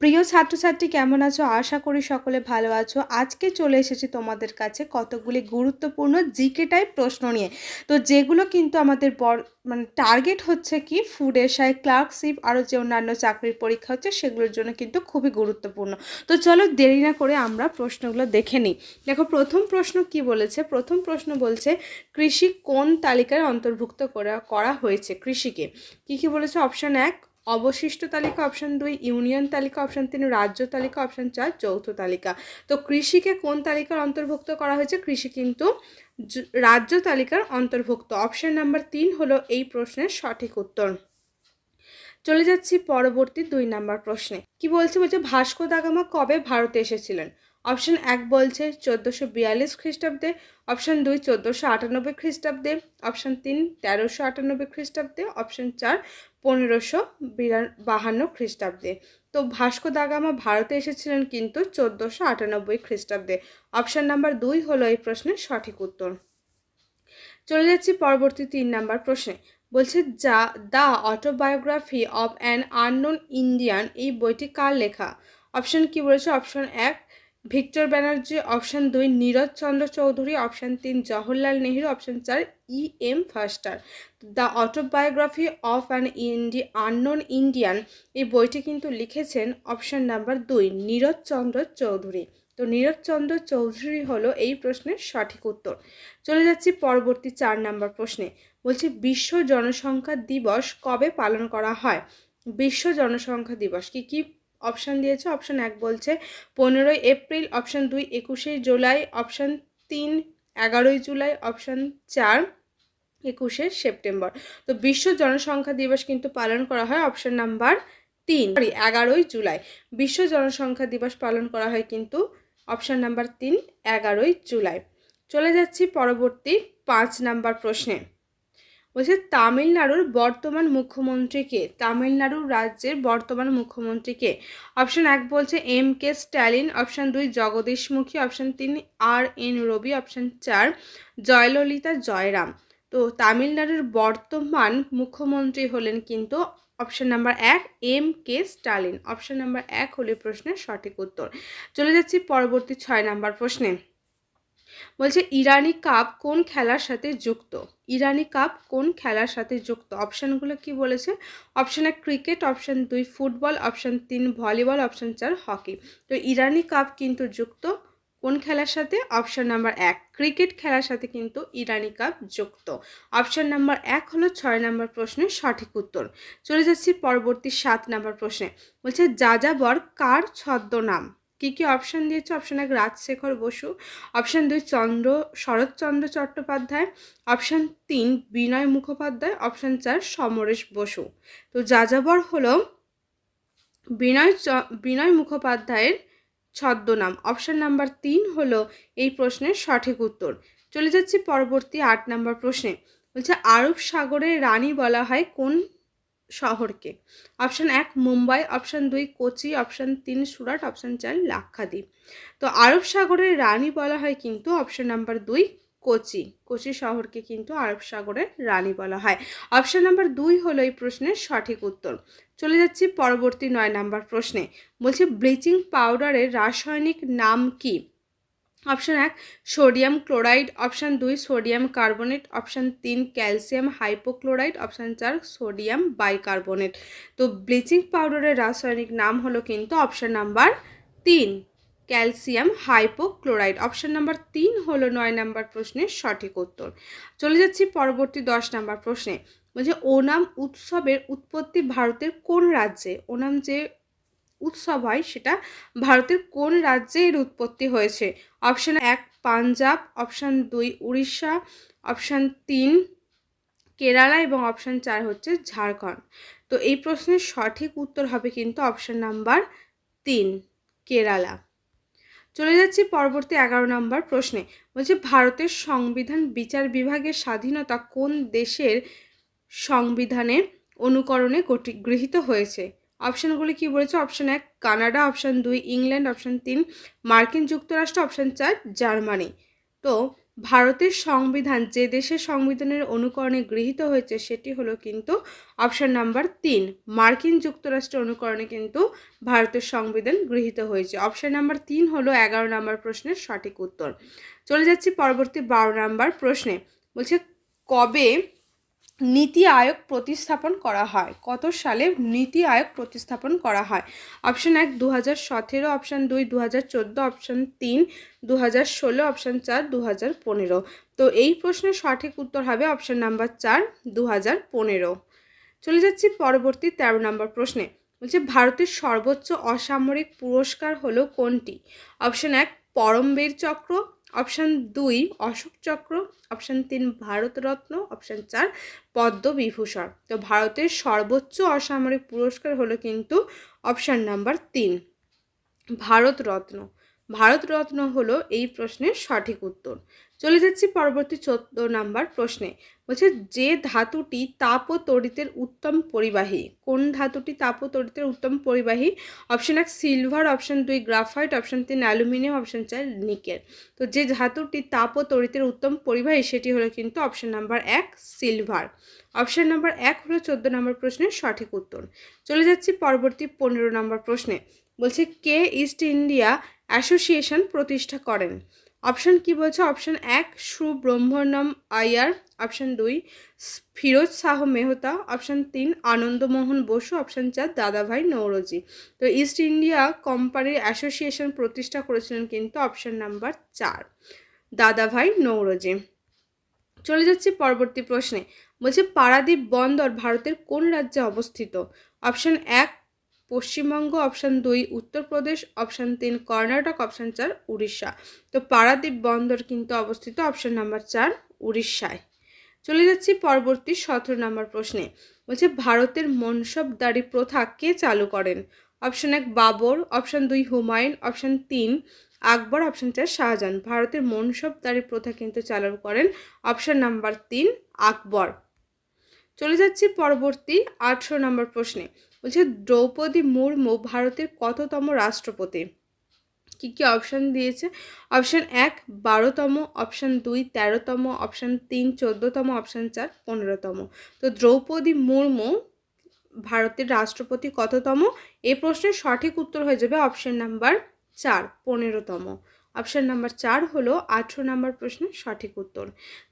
প্রিয় ছাত্রছাত্রী কেমন আছো? আশা করি সকলে ভালো আছো। আজকে চলে এসেছি তোমাদের কাছে কতগুলি গুরুত্বপূর্ণ জিকে টাইপ প্রশ্ন নিয়ে। তো যেগুলো কিন্তু আমাদের টার্গেট হচ্ছে কি ফুড এসআই, ক্লার্কশিপ আরও যে অন্যান্য চাকরির পরীক্ষা হচ্ছে সেগুলোর জন্য কিন্তু খুবই গুরুত্বপূর্ণ। তো চলো দেরি না করে আমরা প্রশ্নগুলো দেখে নিই। দেখো প্রথম প্রশ্ন কি বলেছে। প্রথম প্রশ্ন বলছে কৃষি কোন তালিকায় অন্তর্ভুক্ত করা হয়েছে? কৃষিকে কী বলেছে? অপশান 1 অবশিষ্ট তালিকা, অপশান 2 ইউনিয়ন তালিকা, অপশান 3 রাজ্য তালিকা, অপশান 4 যৌথ তালিকা। তো কৃষিকে কোন তালিকার অন্তর্ভুক্ত করা হয়েছে? কৃষি কিন্তু রাজ্য তালিকার অন্তর্ভুক্ত। অপশান নাম্বার 3 হলো এই প্রশ্নের সঠিক উত্তর। চলে যাচ্ছি পরবর্তী 2 নাম্বার প্রশ্নে। কি বলছে? ভাস্কো দা গামা কবে ভারতে এসেছিলেন? অপশান 1 বলছে 1442 খ্রিস্টাব্দে, অপশান 2 1498 খ্রিস্টাব্দে, অপশান 3 1398 খ্রিস্টাব্দে, অপশান 4 1552 খ্রিস্টাব্দে। তো ভাস্কো দা গামা ভারতে এসেছিলেন কিন্তু 1498 খ্রিস্টাব্দে। অপশান নাম্বার 2 হলো এই প্রশ্নের সঠিক উত্তর। চলে যাচ্ছি পরবর্তী 3 নাম্বার প্রশ্নে। বলছে the autobiography of an unknown Indian এই বইটি কার লেখা? অপশান কি বলেছে? Option 1 Victor Banerjee, option 2 Niraj Chandra Chaudhuri, option 3 Jawaharlal Nehru, option 4 M Forster. The autobiography of an unknown Indian এই বইটি কিন্তু লিখেছেন অপশান নাম্বার 2 নীরজ চন্দ্র চৌধুরী। তো নীরজ চন্দ্র চৌধুরী হলো এই প্রশ্নের সঠিক উত্তর। চলে যাচ্ছি পরবর্তী 4 নাম্বার প্রশ্নে। বলছি বিশ্ব জনসংখ্যা দিবস কবে পালন করা হয়? বিশ্ব জনসংখ্যা দিবস কি অপশান দিয়েছে? অপশান 1 বলছে 15ই এপ্রিল, অপশান 2 21শে জুলাই, অপশান 3 11ই জুলাই, অপশান 4 21শে সেপ্টেম্বর। তো বিশ্ব জনসংখ্যা দিবস কিন্তু পালন করা হয় অপশান নাম্বার 3 11ই জুলাই। বিশ্ব জনসংখ্যা দিবস পালন করা হয় কিন্তু অপশান নাম্বার 3 11ই জুলাই। চলে যাচ্ছি পরবর্তী 5 নাম্বার প্রশ্নে। বলছে তামিলনাড়ুর বর্তমান মুখ্যমন্ত্রী কে? তামিলনাড়ু রাজ্যের বর্তমান মুখ্যমন্ত্রী কে? অপশান 1 বলছে M K Stalin, option 2 Jagdish Mukhi, option 3 R N Ravi, option 4 Jayalalithaa Jayaram. তো তামিলনাড়ুর বর্তমান মুখ্যমন্ত্রী হলেন কিন্তু option number 1 M K Stalin. Option number 1 হলো প্রশ্নের সঠিক উত্তর। চলে যাচ্ছি পরবর্তী 6 নাম্বার প্রশ্নে। বলছে ইরানি কাপ কোন খেলার সাথে যুক্ত? ইরানি কাপ কোন খেলার সাথে যুক্ত? অপশানগুলো কি বলেছে? Option 1 cricket, option 2 football, option 3 volleyball, option 4 hockey. তো ইরানি কাপ কিন্তু যুক্ত কোন খেলার সাথে? অপশান নাম্বার 1 ক্রিকেট খেলার সাথে কিন্তু ইরানি কাপ যুক্ত। অপশান নাম্বার 1 হলো 6 নাম্বার প্রশ্নের সঠিক উত্তর। চলে যাচ্ছি পরবর্তী 7 নাম্বার প্রশ্নে। বলছে যাযাবর কার ছদ্মনাম? কি অপশান দিয়েছে? Option 1 Rajshekhar Basu, option 2 Sharatchandra Chattopadhyay, option 3 Binoy Mukhopadhyay, option 4 Samaresh Basu. তো যাযাবর হলো বিনয় মুখোপাধ্যায়ের ছদ্মনাম। অপশান নাম্বার 3 হলো এই প্রশ্নের সঠিক উত্তর। চলে যাচ্ছি পরবর্তী 8 নাম্বার প্রশ্নে। বলছে আরব সাগরের রানী বলা হয় কোন শহরকে? Option 1 Mumbai, option 2 Kochi, option 3 Surat, option 4 Lakshadweep. তো আরব সাগরের রানী বলা হয় কিন্তু অপশান নাম্বার 2 কোচি। কোচি শহরকে কিন্তু আরব সাগরের রানী বলা হয়। অপশান নাম্বার 2 হলো এই প্রশ্নের সঠিক উত্তর। চলে যাচ্ছি পরবর্তী 9 নাম্বার প্রশ্নে। বলছে ব্লিচিং পাউডারের রাসায়নিক নাম কি? Option 1 sodium chloride, option 2 sodium carbonate, option 3 calcium hypochlorite, option 4 sodium bicarbonate. তো ব্লিচিং পাউডারের রাসায়নিক নাম হলো কিন্তু option number 3 calcium hypochlorite. Option number 3 হলো 9 নাম্বার প্রশ্নের সঠিক উত্তর। চলে যাচ্ছি পরবর্তী 10 নাম্বার প্রশ্নে। বলছে ওনাম উৎসবের উৎপত্তি ভারতের কোন রাজ্যে? ওনাম যে উৎসব হয় সেটা ভারতের কোন রাজ্যে এর উৎপত্তি হয়েছে? Option 1 Punjab, option 2 Orissa, option 3 Kerala এবং অপশান 4 হচ্ছে ঝাড়খণ্ড। তো এই প্রশ্নের সঠিক উত্তর হবে কিন্তু অপশান নাম্বার 3 কেরালা। চলে যাচ্ছি পরবর্তী 11 নম্বর প্রশ্নে। বলছে ভারতের সংবিধান বিচার বিভাগের স্বাধীনতা কোন দেশের সংবিধানের অনুকরণে গৃহীত হয়েছে? অপশানগুলি কি বলেছে? Option 1 Canada, option 2 England, option 3 মার্কিন যুক্তরাষ্ট্র, অপশান 4 জার্মানি। তো ভারতের সংবিধান যে দেশের সংবিধানের অনুকরণে গৃহীত হয়েছে সেটি হলো কিন্তু অপশন নাম্বার 3, মার্কিন যুক্তরাষ্ট্রের অনুকরণে কিন্তু ভারতের সংবিধান গৃহীত হয়েছে। অপশন নাম্বার 3 হলো 11 নম্বর প্রশ্নের সঠিক উত্তর। চলে যাচ্ছি পরবর্তী 12 নম্বর প্রশ্নে। বলছে কবে নীতি আয়োগ প্রতিস্থাপন করা হয়? কত সালে নীতি আয়োগ প্রতিস্থাপন করা হয়? Option 1 2017, option 2 2014, option 3 2016, option 4 2015। তো এই প্রশ্নের সঠিক উত্তর হবে অপশন নাম্বার 4 2015। চলে যাচ্ছি পরবর্তী 13 নম্বর প্রশ্নে। বলছে ভারতের সর্বোচ্চ অসামরিক পুরস্কার হলো কোনটি? অপশন 1 পরমবীর চক্র, অপশন 2 অশোক চক্র, অপশন 3 ভারতরত্ন, অপশন 4 পদ্মবিভূষণ। তো ভারতের সর্বোচ্চ অসামরিক পুরস্কার হলো কিন্তু অপশন নাম্বার 3 ভারতরত্ন। ভারতরত্ন হলো এই প্রশ্নের সঠিক উত্তর। চলে যাচ্ছি পরবর্তী 14 নম্বর প্রশ্নে। বলছে যে ধাতুটি তাপ ও তড়িতের উত্তম পরিবাহী, কোন ধাতুটি তাপ ও তড়িতের উত্তম পরিবাহী? Option 1 silver, option 2 graphite, option 3 aluminium, option 4 nickel. তো যে ধাতুটি তাপ ও তড়িতের উত্তম পরিবাহী সেটি হলো কিন্তু option number 1 silver. Option number 1 হলো 14 নম্বর প্রশ্নের সঠিক উত্তর। চলে যাচ্ছি পরবর্তী 15 নম্বর প্রশ্নে। বলছে কে ইস্ট ইন্ডিয়া অ্যাসোসিয়েশন প্রতিষ্ঠা করেন? অপশন কি বলছে? Option 1 Subramaniam Iyer, option 2 Firoz Shah Mehta, option 3 Anandamohan Bose, option 4 Dadabhai Naoroji. তো ইস্ট ইন্ডিয়া কোম্পানির অ্যাসোসিয়েশন প্রতিষ্ঠা করেছিলেন কিন্তু অপশন নাম্বার 4 দাদাভাই নৌরোজি। চলে যাচ্ছি পরবর্তী প্রশ্নে। বলছে পারাদ্বীপ বন্দর ভারতের কোন রাজ্যে অবস্থিত? Option 1 Paschimbanga, option 2 Uttar Pradesh, option 3 Karnataka, option 4 Orissa. তো পারাদ্বীপ বন্দর কিন্তু অবস্থিত অপশন নাম্বার 4 উড়িষ্যায়। চলে যাচ্ছি পরবর্তী 17 নম্বর প্রশ্নে। বলছে ভারতের মনসবদারি প্রথা কে চালু করেন? Option 1 Babur, option 2 Humayun, option 3 Akbar, option 4 Shahjahan. ভারতের মনসবদারি প্রথা কিন্তু চালু করেন অপশন নাম্বার 3 আকবর। চলে যাচ্ছি পরবর্তী 18 নম্বর প্রশ্নে। বলছে দ্রৌপদী মুর্মু ভারতের কততম রাষ্ট্রপতি? কি কি অপশন দিয়েছে? অপশন 1 12তম, অপশন 2 13তম, অপশন 3 14তম, অপশন 4 15তম। তো দ্রৌপদী মুর্মু ভারতের রাষ্ট্রপতি কততম? এই প্রশ্নের সঠিক উত্তর হয়ে যাবে অপশন নাম্বার 4 15তম। অপশন নাম্বার 4 হলো 18 নম্বর প্রশ্নের সঠিক উত্তর।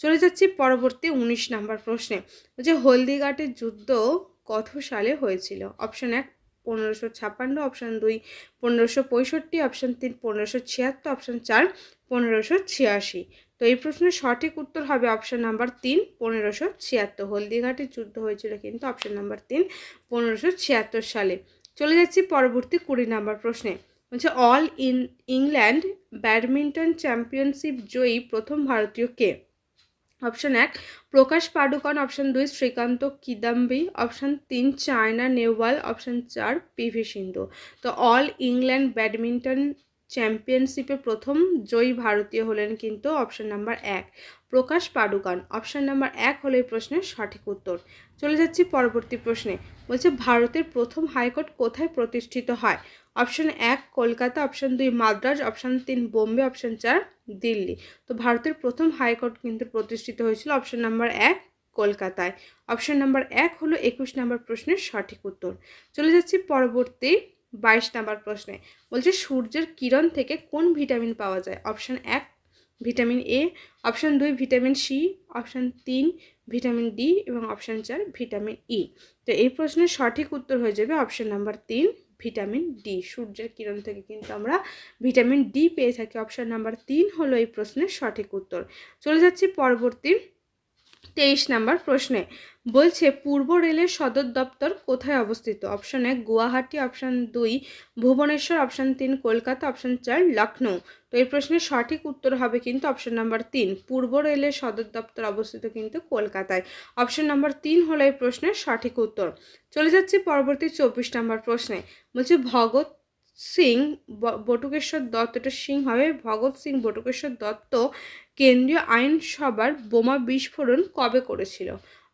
চলে যাচ্ছি পরবর্তী 19 নম্বর প্রশ্নে। যে হলদিঘাটের যুদ্ধ কত সালে হয়েছিল? Option 1 1556, option 2 1565, option 3 1576, option 4 1586। তো এই প্রশ্নের সঠিক উত্তর হবে অপশন নাম্বার 3 1576। হলদিঘাটের যুদ্ধ হয়েছিল কিন্তু অপশন নাম্বার 3 1576 সালে। চলে যাচ্ছি পরবর্তী 20 নম্বর প্রশ্নে। বলছে অল ইংল্যান্ড ব্যাডমিন্টন চ্যাম্পিয়নশিপ জয়ী প্রথম ভারতীয় কে? Option 1 Prakash Padukone, option 2 Srikanth Kidambi, option 3 Saina Nehwal, option 4 PV Sindhu. তো অল ইংল্যান্ড ব্যাডমিন্টন চ্যাম্পিয়নশিপে প্রথম জয়ী ভারতীয় হলেন কিন্তু option number 1 Prakash Padukone. Option number 1 হলো এই প্রশ্নের সঠিক উত্তর। চলে যাচ্ছি পরবর্তী প্রশ্নে। বলছে ভারতের প্রথম হাইকোর্ট কোথায় প্রতিষ্ঠিত হয়? Option 1 Kolkata, option 2 Madras, option 3 Bombay, option 4 Delhi. তো ভারতের প্রথম হাইকোর্ট কিন্তু প্রতিষ্ঠিত হয়েছিল অপশন নাম্বার 1 কলকাতায়। অপশন নাম্বার 1 হলো 21 নম্বর প্রশ্নের সঠিক উত্তর। চলে যাচ্ছি পরবর্তী 22 নম্বর প্রশ্নে। বলছে সূর্যের কিরণ থেকে কোন ভিটামিন পাওয়া যায়? Option 1 vitamin A, option 2 vitamin C, option 3 vitamin D এবং অপশন 4 ভিটামিন ই। তো এই প্রশ্নের সঠিক উত্তর হয়ে যাবে অপশন নাম্বার 3 ভিটামিন ডি। সূর্যের কিরণ থেকে কিন্তু আমরা ভিটামিন ডি পেয়ে থাকি। অপশন নাম্বার 3 হলো এই প্রশ্নের সঠিক উত্তর। চলে যাচ্ছি পরবর্তী 23 নম্বর প্রশ্নে। বলছে পূর্ব রেলের সদর দপ্তর কোথায় অবস্থিত? Option 1 Guwahati, option 2 Bhubaneswar, option 3 Kolkata, option 4 Lucknow. তো এই প্রশ্নের সঠিক উত্তর হবে কিন্তু অপশন নাম্বার 3 পূর্ব রেলের সদর দপ্তর অবস্থিত কিন্তু কলকাতায়। অপশন নাম্বার 3 হলো এই প্রশ্নের সঠিক উত্তর। চলে যাচ্ছি পরবর্তী 24 নম্বর প্রশ্নে। বলছে ভগৎ সিং বটুকেশ্বর দত্ত, এটা সিং হবে, ভগৎ সিং বটুকেশ্বর দত্ত কেন্দ্রীয় আইনসভার বোমা বিস্ফোরণ কবে করেছিল?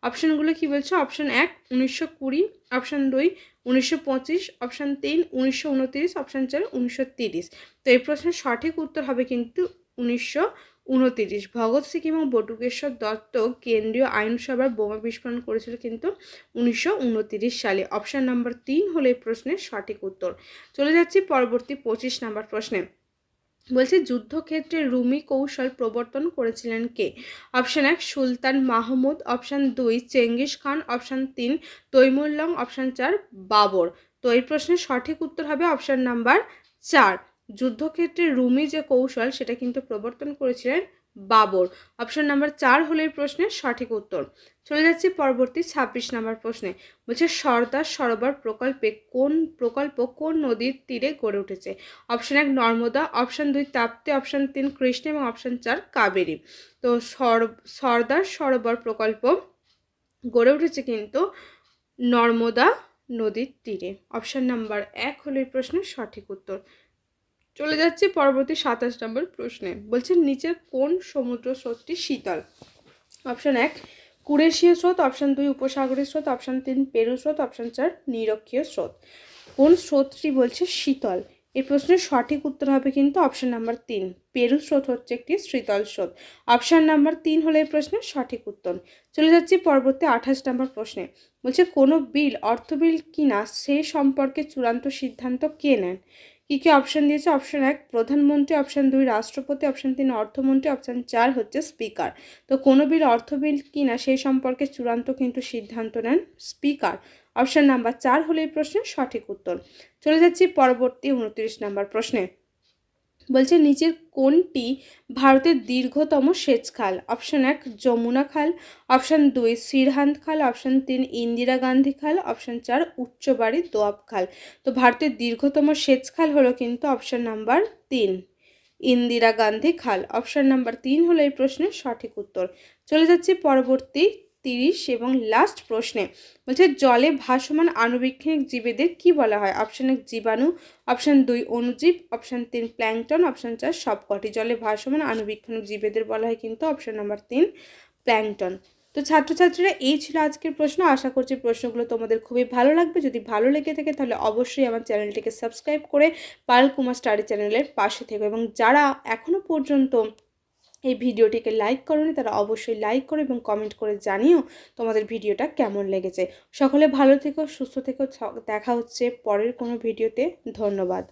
অপশনগুলো কি বলছে? Option 1 1920, option 2 1925, option 3 1929, option 4 1930। তো এই প্রশ্নের সঠিক উত্তর হবে কিন্তু 29। ভগৎ সিং এবং বটুকেশ্বর দত্ত কেন্দ্রীয় আইনসভার বোমা বিস্ফোরণ করেছিল কিন্তু 1929 সালে। অপশান নাম্বার 3 হলো এই প্রশ্নের সঠিক উত্তর। চলে যাচ্ছি পরবর্তী 25 নাম্বার প্রশ্নে। বলছে যুদ্ধক্ষেত্রে রুমি কৌশল প্রবর্তন করেছিলেন কে? Option 1 Sultan Mahmud, option 2 Genghis Khan, option 3 Timur Lang, option 4 Babur. তো এই প্রশ্নের সঠিক উত্তর হবে অপশান নাম্বার 4। যুদ্ধক্ষেত্রে রুমি যে কৌশল সেটা কিন্তু প্রবর্তন করেছিলেন বাবর। অপশান নাম্বার 4 হলো এই প্রশ্নের সঠিক উত্তর। চলে যাচ্ছি পরবর্তী 26 নাম্বার প্রশ্নে। বলছে সর্দার সরোবর প্রকল্প কোন নদীর তীরে গড়ে উঠেছে? Option 1 Narmada, option 2 Tapti, option 3 Krishna এবং অপশান 4 কাবেরী। তো সর্দার সরোবর প্রকল্প গড়ে উঠেছে কিন্তু নর্মদা নদীর তীরে। অপশান নাম্বার 1 হলো এই প্রশ্নের সঠিক উত্তর। চলে যাচ্ছি পরবর্তী 27 নম্বর প্রশ্নে। বলছে নিচের কোন সমুদ্র স্রোতটি শীতল? অপশান 1 কুরেশীয় স্রোত, অপশান 2 উপসাগরীয় স্রোত, অপশান 3 পেরু স্রোত, অপশান 4 নিরক্ষীয় স্রোত। কোন স্রোতটি বলছে শীতল? এই প্রশ্নের সঠিক উত্তর হবে কিন্তু অপশান নাম্বার 3 পেরু স্রোত হচ্ছে একটি শীতল স্রোত। অপশান নাম্বার 3 হলো এই প্রশ্নের সঠিক উত্তর। চলে যাচ্ছি পরবর্তী 28 নম্বর প্রশ্নে। বলছে কোনো বিল অর্থ বিল কিনা সে সম্পর্কে চূড়ান্ত সিদ্ধান্ত কে নেন? কী কী অপশান দিয়েছে? অপশান 1 প্রধানমন্ত্রী, অপশান 2 রাষ্ট্রপতি, অপশান 3 অর্থমন্ত্রী, অপশান 4 হচ্ছে স্পিকার। তো কোনো বিল অর্থ বিল কিনা সেই সম্পর্কে চূড়ান্ত কিন্তু সিদ্ধান্ত নেন স্পিকার। অপশান নাম্বার 4 হলো এই প্রশ্নের সঠিক উত্তর। চলে যাচ্ছি পরবর্তী 29 নম্বর প্রশ্নে। বলছে নিচের কোনটি ভারতের দীর্ঘতম সেচ খাল? অপশান 1 যমুনা খাল, অপশান 2 সিরহান্দ খাল, অপশান 3 ইন্দিরা গান্ধী খাল, অপশান 4 উচ্চবাড়ি দোয়াব খাল। তো ভারতের দীর্ঘতম সেচ খাল হলো কিন্তু অপশান নাম্বার 3 ইন্দিরা গান্ধী খাল। অপশান নাম্বার 3 হলো এই প্রশ্নের সঠিক উত্তর। চলে যাচ্ছি পরবর্তী 30 এবং লাস্ট প্রশ্নে। বলছে জলে ভাসমান আণুবীক্ষণিক জীবেদের কি বলা হয়? অপশান 1 জীবাণু, অপশান 2 অণুজীব, অপশান 3 প্ল্যাঙ্কটন, অপশান 4 সবকটি। জলে ভাসমান আণুবীক্ষণিক জীবেদের বলা হয় কিন্তু অপশান নাম্বার 3 প্ল্যাঙ্কটন। তো ছাত্রছাত্রীরা এই ছিল আজকের প্রশ্ন। আশা করছি প্রশ্নগুলো তোমাদের খুবই ভালো লাগবে। যদি ভালো লেগে থাকে তাহলে অবশ্যই আমার চ্যানেলটিকে সাবস্ক্রাইব করে পায়েল কুমার স্টাডি চ্যানেলের পাশে থেকো, এবং যারা এখনও পর্যন্ত এই ভিডিওটিকে লাইক করোনি তারা অবশ্যই লাইক করো এবং কমেন্ট করে জানিও তোমাদের ভিডিওটা কেমন লেগেছে। সকলে ভালো থেকো, সুস্থ থেকো। দেখা হচ্ছে পরের কোনো ভিডিওতে। ধন্যবাদ।